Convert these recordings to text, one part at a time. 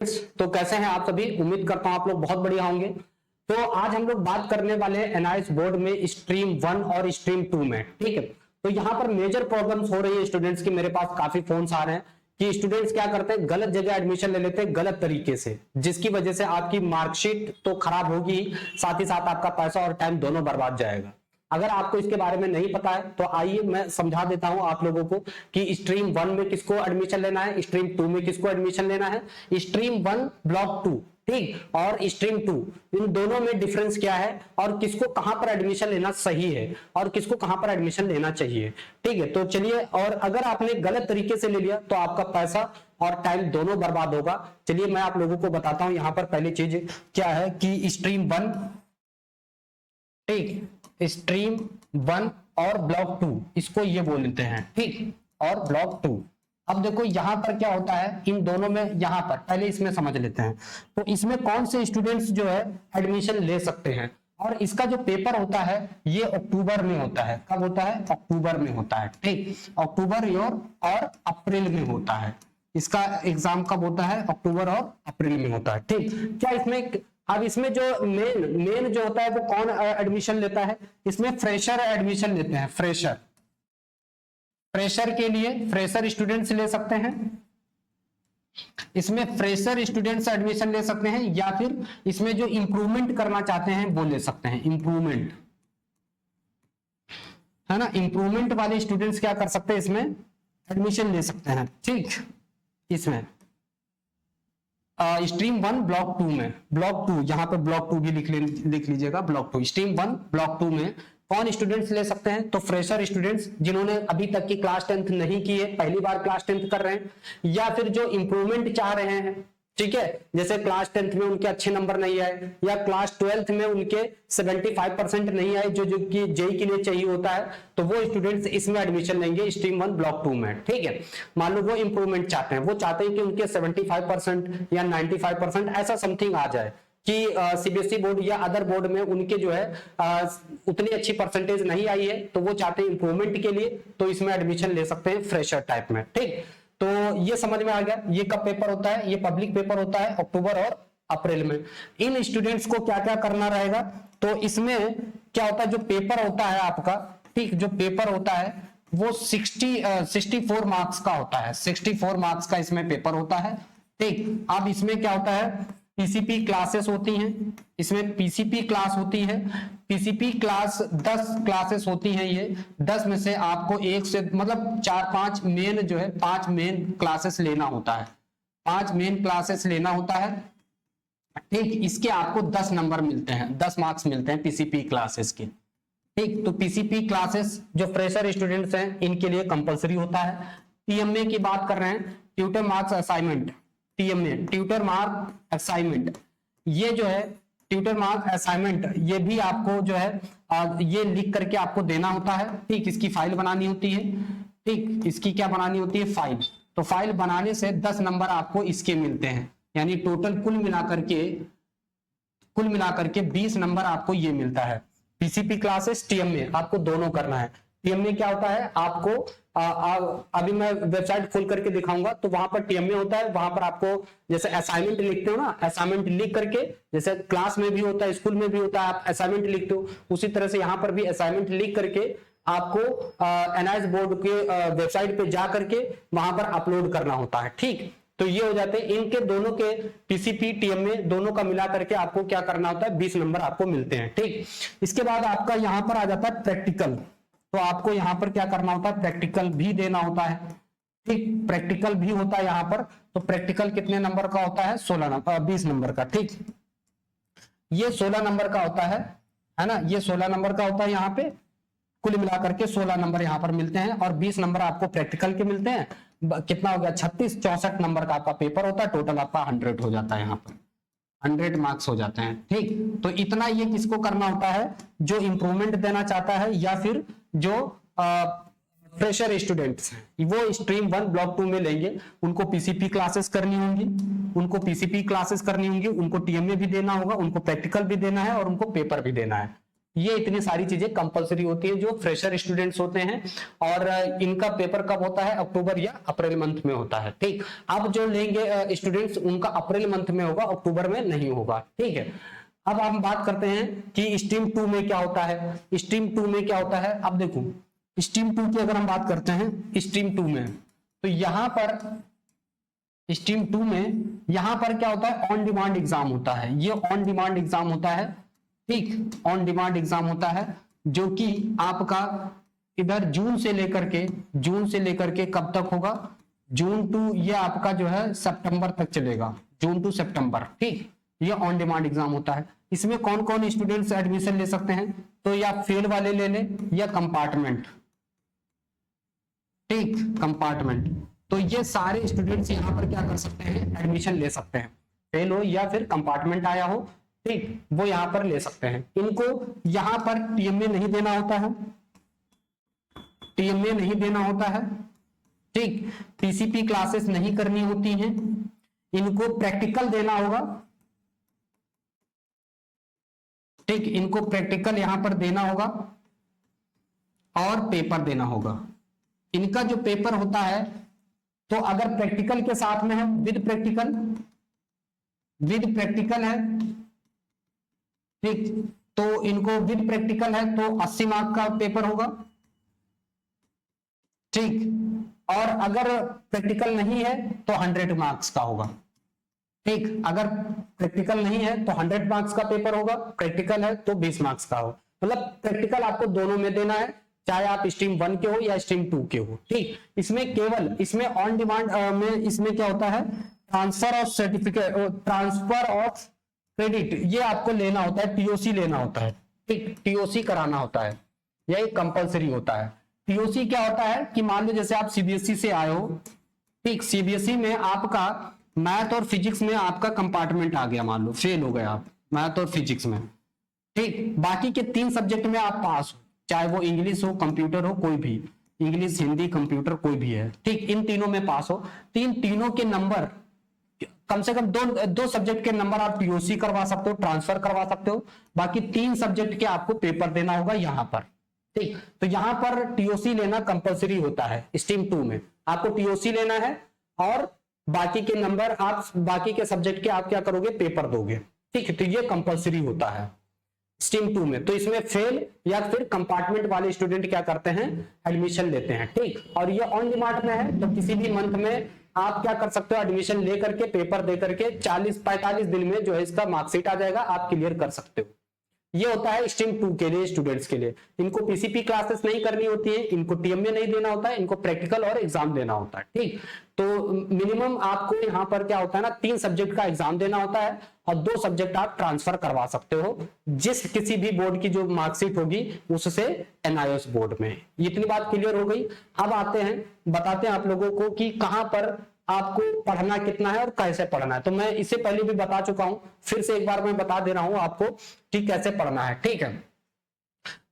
तो कैसे हैं आप सभी? उम्मीद करता हूं आप लोग बहुत बढ़िया होंगे। तो आज हम लोग बात करने वाले हैं एनआईएस बोर्ड में स्ट्रीम 1 और स्ट्रीम 2 में। ठीक है, तो यहाँ पर मेजर प्रॉब्लम्स हो रही है स्टूडेंट्स की। मेरे पास काफी फोन्स आ रहे हैं कि स्टूडेंट्स क्या करते हैं, गलत जगह एडमिशन ले लेते हैं गलत तरीके से, जिसकी वजह से आपकी मार्कशीट तो खराब होगी, साथ ही साथ आपका पैसा और टाइम दोनों बर्बाद जाएगा। अगर आपको इसके बारे में नहीं पता है तो आइए मैं समझा देता हूं आप लोगों को कि स्ट्रीम 1 में किसको एडमिशन लेना है, स्ट्रीम 2 में किसको एडमिशन लेना है। स्ट्रीम 1 ब्लॉक 2, ठीक, और स्ट्रीम 2, इन दोनों में डिफरेंस क्या है और किसको कहां पर एडमिशन लेना सही है और किसको कहां पर एडमिशन लेना चाहिए। ठीक है, तो चलिए, और अगर आपने गलत तरीके से ले लिया तो आपका पैसा और टाइम दोनों बर्बाद होगा। चलिए मैं आप लोगों को बताता हूं यहाँ पर पहली चीज क्या है कि स्ट्रीम 1, ठीक, स्ट्रीम 1 और ब्लॉक 2 इसको ये बोलते हैं, ठीक, और ब्लॉक 2। अब देखो यहां पर क्या होता है, इन दोनों में, यहां पर पहले इसमें समझ लेते हैं। तो इसमें कौन से स्टूडेंट्स जो है एडमिशन ले सकते हैं, और इसका जो पेपर होता है ये अक्टूबर में होता है। कब होता है? अक्टूबर में होता है, ठीक, अक्टूबर और अप्रैल में होता है। इसका एग्जाम कब होता है? अक्टूबर और अप्रैल में होता है, ठीक। क्या इसमें, अब इसमें जो मेन जो होता है वो कौन एडमिशन लेता है? इसमें फ्रेशर एडमिशन लेते हैं। फ्रेशर के लिए फ्रेशर स्टूडेंट्स ले सकते हैं, इसमें फ्रेशर स्टूडेंट्स एडमिशन ले सकते हैं, या फिर इसमें जो इंप्रूवमेंट करना चाहते हैं वो ले सकते हैं। इंप्रूवमेंट है ना, इंप्रूवमेंट वाले स्टूडेंट्स क्या कर सकते हैं, इसमें एडमिशन ले सकते हैं, ठीक। इसमें स्ट्रीम 1 ब्लॉक 2 में, ब्लॉक 2 यहां पर ब्लॉक 2 भी लिख लीजिएगा, ब्लॉक 2, स्ट्रीम 1 ब्लॉक 2 में कौन स्टूडेंट्स ले सकते हैं? तो फ्रेशर स्टूडेंट्स जिन्होंने अभी तक की क्लास 10th नहीं की है, पहली बार क्लास 10th कर रहे हैं, या फिर जो इंप्रूवमेंट चाह रहे हैं, ठीक है, जैसे क्लास 10th में उनके अच्छे नंबर नहीं आए, या क्लास 12th में उनके 75% नहीं आए जो कि जेई के लिए चाहिए होता है, तो वो स्टूडेंट्स इसमें एडमिशन लेंगे स्ट्रीम 1 ब्लॉक 2 में, ठीक है। मान लो वो इंप्रूवमेंट चाहते हैं, वो चाहते हैं कि उनके 75% या 95% ऐसा समथिंग आ जाए कि सीबीएसई बोर्ड या अदर बोर्ड में उनके जो है उतनी अच्छी परसेंटेज नहीं आई है, तो वो चाहते हैं इंप्रूवमेंट के लिए, तो इसमें एडमिशन ले सकते हैं फ्रेशर टाइप में, ठीक। तो ये समझ में आ गया। ये कब पेपर होता है? ये पब्लिक पेपर होता है अक्टूबर और अप्रैल में। इन स्टूडेंट्स को क्या क्या करना रहेगा? तो इसमें क्या होता है, जो पेपर होता है आपका, ठीक, जो पेपर होता है वो 64 मार्क्स का होता है, 64 मार्क्स का इसमें पेपर होता है, ठीक। अब इसमें क्या होता है, पीसीपी क्लासेस होती हैं, इसमें पीसीपी क्लास होती है, पीसीपी क्लास 10 क्लासेस होती हैं। ये 10 में से आपको एक से मतलब 4-5 मेन जो है 5 मेन क्लासेस लेना होता है, 5 मेन क्लासेस लेना होता है, ठीक। इसके आपको 10 नंबर मिलते हैं, 10 मार्क्स मिलते हैं पीसीपी क्लासेस के, ठीक। तो पीसीपी क्लासेस जो फ्रेशर स्टूडेंट्स हैं इनके लिए कंपलसरी होता है। टीएमए की बात कर रहे हैं, tutor marks assignment, TMA tutor mark assignment, ये जो है ट्यूटर मार्क असाइनमेंट, ये भी आपको जो है ये लिख करके आपको देना होता है, ठीक। इसकी फाइल बनानी होती है, ठीक, इसकी क्या बनानी होती है? फाइल। तो फाइल बनाने से 10 नंबर आपको इसके मिलते हैं, यानी टोटल कुल मिलाकर के 20 नंबर आपको ये मिलता है। पीसीपी क्लासेस, टीएमए आपको दोनों करना है। टीएमए क्या होता है आपको, अभी मैं वेबसाइट खोल करके दिखाऊंगा, तो वहां पर टीएमए होता है, वहां पर आपको जैसे असाइनमेंट लिखते हो ना, असाइनमेंट लिख करके, जैसे क्लास में भी होता है, स्कूल में भी होता है, आप असाइनमेंट लिखते हो, उसी तरह से यहाँ पर भी असाइनमेंट लिख करके आपको एनआईएस बोर्ड के वेबसाइट पे जा करके वहां पर अपलोड करना होता है, ठीक। तो ये हो जाते हैं इनके दोनों के, पीसीपी टीएमए दोनों का मिला करके आपको क्या करना होता है, 20 नंबर आपको मिलते हैं, ठीक। इसके बाद आपका यहाँ पर आ जाता है प्रैक्टिकल, तो आपको यहाँ पर क्या करना होता है, प्रैक्टिकल भी देना होता है, ठीक, प्रैक्टिकल भी होता है यहाँ पर। तो प्रैक्टिकल कितने नंबर का होता है? 20 नंबर का, ठीक। ये 16 नंबर का होता है ना, ये 16 नंबर का होता है यहाँ पे, कुल मिलाकर के 16 नंबर यहाँ पर मिलते हैं, और 20 नंबर आपको प्रैक्टिकल के मिलते हैं। कितना हो गया? 64 नंबर का आपका पेपर होता है, टोटल आपका 100 हो जाता है, यहाँ पर 100 मार्क्स हो जाते हैं, ठीक। तो इतना ये किसको करना होता है? जो इंप्रूवमेंट देना चाहता है या फिर जो फ्रेशर स्टूडेंट्स हैं, वो स्ट्रीम 1 ब्लॉक 2 में लेंगे, उनको पीसीपी क्लासेस करनी होंगी, उनको टीएमए भी देना होगा, उनको प्रैक्टिकल भी देना है और उनको पेपर भी देना है। ये इतनी सारी चीजें कंपलसरी होती है जो फ्रेशर स्टूडेंट्स होते हैं, और इनका पेपर कब होता है, अक्टूबर या अप्रैल मंथ में होता है। ठीक, अब जो लेंगे स्टूडेंट्स उनका अप्रैल मंथ में होगा, अक्टूबर में नहीं होगा। ठीक है, अब हम बात करते हैं कि स्ट्रीम 2 में क्या होता है। स्ट्रीम 2 में क्या होता है, अब देखो स्ट्रीम 2 की अगर हम बात करते हैं स्ट्रीम 2 में, तो यहां पर स्ट्रीम 2 में यहां पर क्या होता है, ऑन डिमांड एग्जाम होता है। ये ऑन डिमांड एग्जाम होता है। ठीक, ऑन डिमांड एग्जाम होता है जो कि आपका इधर जून से लेकर के कब तक होगा, जून टू ये आपका जो है सितंबर तक चलेगा, जून टू सितंबर। ठीक, ये ऑन डिमांड एग्जाम होता है। इसमें कौन कौन स्टूडेंट्स एडमिशन ले सकते हैं, तो या फेल वाले ले लें या कंपार्टमेंट। ठीक, कंपार्टमेंट, तो ये सारे स्टूडेंट्स यहाँ पर क्या कर सकते हैं, एडमिशन ले सकते हैं। फेल हो या फिर कंपार्टमेंट आया हो, ठीक, वो यहाँ पर ले सकते हैं। इनको यहाँ पर टीएमए नहीं देना होता है, टीएमए नहीं देना होता है। ठीक, पीसीपी क्लासेस नहीं करनी होती हैं, इनको प्रैक्टिकल देना होगा। ठीक, इनको प्रैक्टिकल यहां पर देना होगा और पेपर देना होगा। इनका जो पेपर होता है, तो अगर प्रैक्टिकल के साथ में है, विद प्रैक्टिकल है, ठीक, तो इनको विद प्रैक्टिकल है तो 80 मार्क का पेपर होगा। ठीक, और अगर प्रैक्टिकल नहीं है तो 100 मार्क्स का होगा। ठीक, अगर प्रैक्टिकल नहीं है तो 100 मार्क्स का पेपर होगा, प्रैक्टिकल है तो 20 मार्क्स का हो। मतलब प्रैक्टिकल आपको दोनों में देना है, चाहे आप स्ट्रीम 1 के हो या स्ट्रीम 2 के हो। ठीक, इसमें केवल इसमें ऑन डिमांड में इसमें क्या होता है, transfer of certificate, transfer of credit, ये आपको लेना होता है, टीओसी लेना होता है। ठीक, टीओसी कराना होता है, यह कंपलसरी होता है। टीओसी क्या होता है कि मान लो जैसे आप सीबीएसई से आए हो, ठीक, सीबीएसई में आपका मैथ और फिजिक्स में आपका कंपार्टमेंट आ गया, मान लो फेल हो गए आप मैथ और फिजिक्स में। ठीक, बाकी के 3 सब्जेक्ट में आप पास हो, चाहे वो इंग्लिश हो, कंप्यूटर हो, कोई भी, इंग्लिश, हिंदी, कंप्यूटर कोई भी है। ठीक, इन तीनों में पास हो, तीनों के नंबर कम से कम दो सब्जेक्ट के नंबर आप टीओसी करवा सकते हो, ट्रांसफर करवा सकते हो। बाकी 3 सब्जेक्ट के आपको पेपर देना होगा यहाँ पर। ठीक, तो यहाँ पर टीओसी लेना कंपलसरी होता है। स्ट्रीम 2 में आपको टीओसी लेना है और बाकी के नंबर आप बाकी के सब्जेक्ट के आप क्या करोगे, पेपर दोगे। ठीक है, तो ये कंपलसरी होता है स्ट्रीम 2 में। तो इसमें फेल या फिर कंपार्टमेंट वाले स्टूडेंट क्या करते हैं, एडमिशन लेते हैं। ठीक, और ये ऑन डिमांड में है, तो किसी भी मंथ में आप क्या कर सकते हो, एडमिशन लेकर के पेपर दे करके 40-45 दिन में जो है इसका मार्कशीट आ जाएगा, आप क्लियर कर सकते हो। ये होता है स्ट्रीम 2 के लिए, स्टूडेंट्स के लिए। इनको पीसीपी क्लासेस नहीं करनी होती है, इनको टीएमए नहीं देना होता है, इनको प्रैक्टिकल और एग्जाम देना होता है। ठीक, तो मिनिमम आपको यहाँ पर क्या होता है ना, 3 सब्जेक्ट का एग्जाम देना होता है और 2 सब्जेक्ट आप ट्रांसफर करवा सकते हो जिस किसी भी बोर्ड की जो मार्कशीट होगी उससे एनआईएस बोर्ड में। इतनी बात क्लियर हो गई। अब आते हैं, बताते हैं आप लोगों को कि कहां पर आपको पढ़ना कितना है और कैसे पढ़ना है। तो मैं इससे पहले भी बता चुका हूं, फिर से एक बार मैं बता दे रहा हूं आपको कि कैसे पढ़ना है। ठीक है,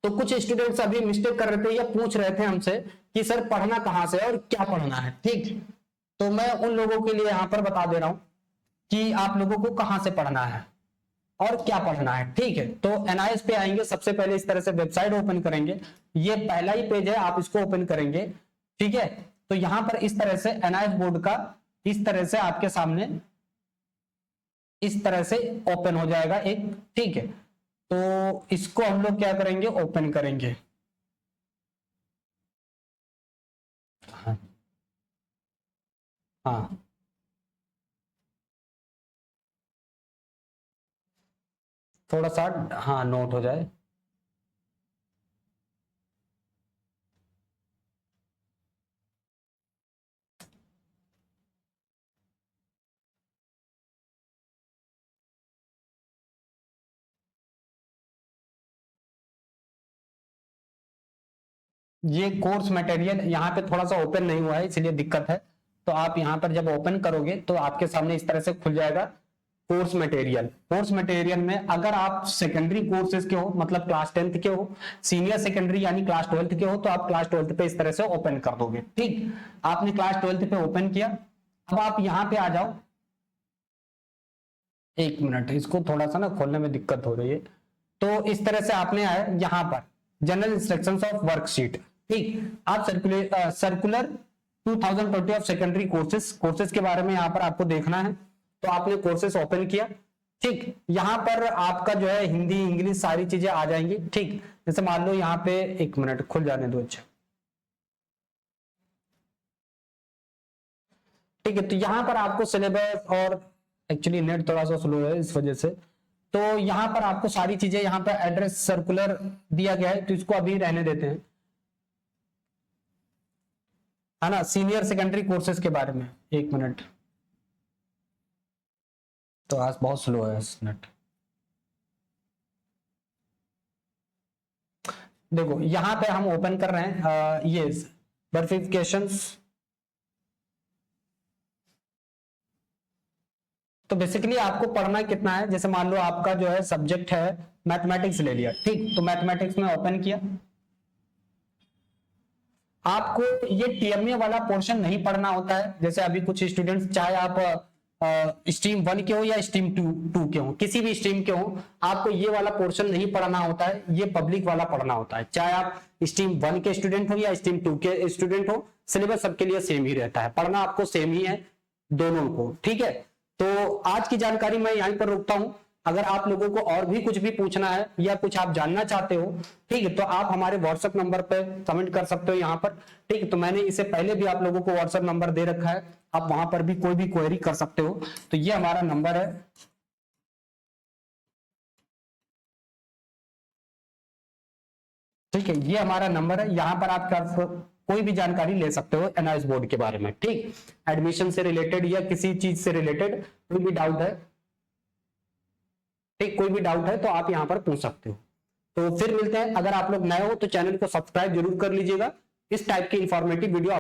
तो कुछ स्टूडेंट्स अभी मिस्टेक कर रहे थे या पूछ रहे थे हमसे कि सर पढ़ना कहां से और क्या पढ़ना है। ठीक, तो मैं उन लोगों के लिए यहां पर बता दे रहा हूं कि आप लोगों को कहां से पढ़ना है और क्या पढ़ना है। ठीक है, तो एनआईएस पे आएंगे, सबसे पहले इस तरह से वेबसाइट ओपन करेंगे। ये पहला ही पेज है, आप इसको ओपन करेंगे। ठीक है, तो यहां पर इस तरह से एनआईएस बोर्ड का इस तरह से आपके सामने इस तरह से ओपन हो जाएगा एक। ठीक है, तो इसको हम लोग क्या करेंगे, ओपन करेंगे। हाँ, हाँ, थोड़ा सा हाँ नोट हो जाए। ये कोर्स मटेरियल यहाँ पे थोड़ा सा ओपन नहीं हुआ है, इसलिए दिक्कत है। तो आप यहाँ पर जब ओपन करोगे तो आपके सामने इस तरह से खुल जाएगा कोर्स मटेरियल। कोर्स मटेरियल में अगर आप सेकेंडरी कोर्सेज के हो, मतलब क्लास 10th के हो, सीनियर सेकेंडरी यानी क्लास 12th के हो, तो आप क्लास 12th पे इस तरह से ओपन कर दोगे। ठीक, आपने क्लास 12th पे ओपन किया। अब आप यहाँ पे आ जाओ, 1 मिनट, इसको थोड़ा सा ना खोलने में दिक्कत हो रही है। तो इस तरह से आपने आया यहाँ पर जनरल इंस्ट्रक्शंस ऑफ वर्कशीट। ठीक, आप सर्कुलर 2020 ऑफ सेकेंडरी कोर्सेज के बारे में यहाँ पर आपको देखना है। तो आपने कोर्सेज ओपन किया। ठीक, यहाँ पर आपका जो है हिंदी इंग्लिश सारी चीजें आ जाएंगी। ठीक, जैसे मान लो यहाँ पे, एक मिनट खुल जाने दो। अच्छा, ठीक है, तो यहाँ पर आपको सिलेबस, और एक्चुअली नेट थोड़ा सा स्लो है इस वजह से, तो यहाँ पर आपको सारी चीजें, यहाँ पर एड्रेस सर्कुलर दिया गया है, तो इसको अभी रहने देते हैं, है ना। सीनियर सेकेंडरी कोर्सेज के बारे में, एक मिनट, तो आज बहुत स्लो है नेट। देखो यहाँ पे हम ओपन कर रहे हैं ये वेरिफिकेशंस। तो बेसिकली आपको पढ़ना कितना है, जैसे मान लो आपका जो है सब्जेक्ट है मैथमेटिक्स ले लिया। ठीक, तो मैथमेटिक्स में ओपन किया। आपको ये टीएमए वाला पोर्शन नहीं पढ़ना होता है। जैसे अभी कुछ स्टूडेंट्स, चाहे आप स्ट्रीम 1 के हो या स्ट्रीम 2 के हो, किसी भी स्ट्रीम के हो, आपको ये वाला पोर्शन नहीं पढ़ना होता है, ये पब्लिक वाला पढ़ना होता है। चाहे आप स्ट्रीम 1 के स्टूडेंट हो या स्ट्रीम 2 के स्टूडेंट हो, सिलेबस सबके लिए सेम ही रहता है, पढ़ना आपको सेम ही है दोनों को। ठीक है, तो आज की जानकारी मैं यहीं पर रोकता हूं। अगर आप लोगों को और भी कुछ भी पूछना है या कुछ आप जानना चाहते हो, ठीक है, तो आप हमारे व्हाट्सएप नंबर पे कमेंट कर सकते हो यहाँ पर। ठीक है, तो मैंने इससे पहले भी आप लोगों को व्हाट्सएप नंबर दे रखा है, आप वहां पर भी कोई भी क्वेरी कर सकते हो। तो ये हमारा नंबर है। ठीक है, ये हमारा नंबर है, यहाँ पर आप कोई भी जानकारी ले सकते हो एनआईएस बोर्ड के बारे में। ठीक, एडमिशन से रिलेटेड या किसी चीज से रिलेटेड कोई भी डाउट है, ठीक, कोई भी डाउट है तो आप यहाँ पर पूछ सकते हो। तो फिर मिलते हैं। अगर आप लोग नए हो तो चैनल को सब्सक्राइब जरूर कर लीजिएगा। इस टाइप की इंफॉर्मेटिव वीडियो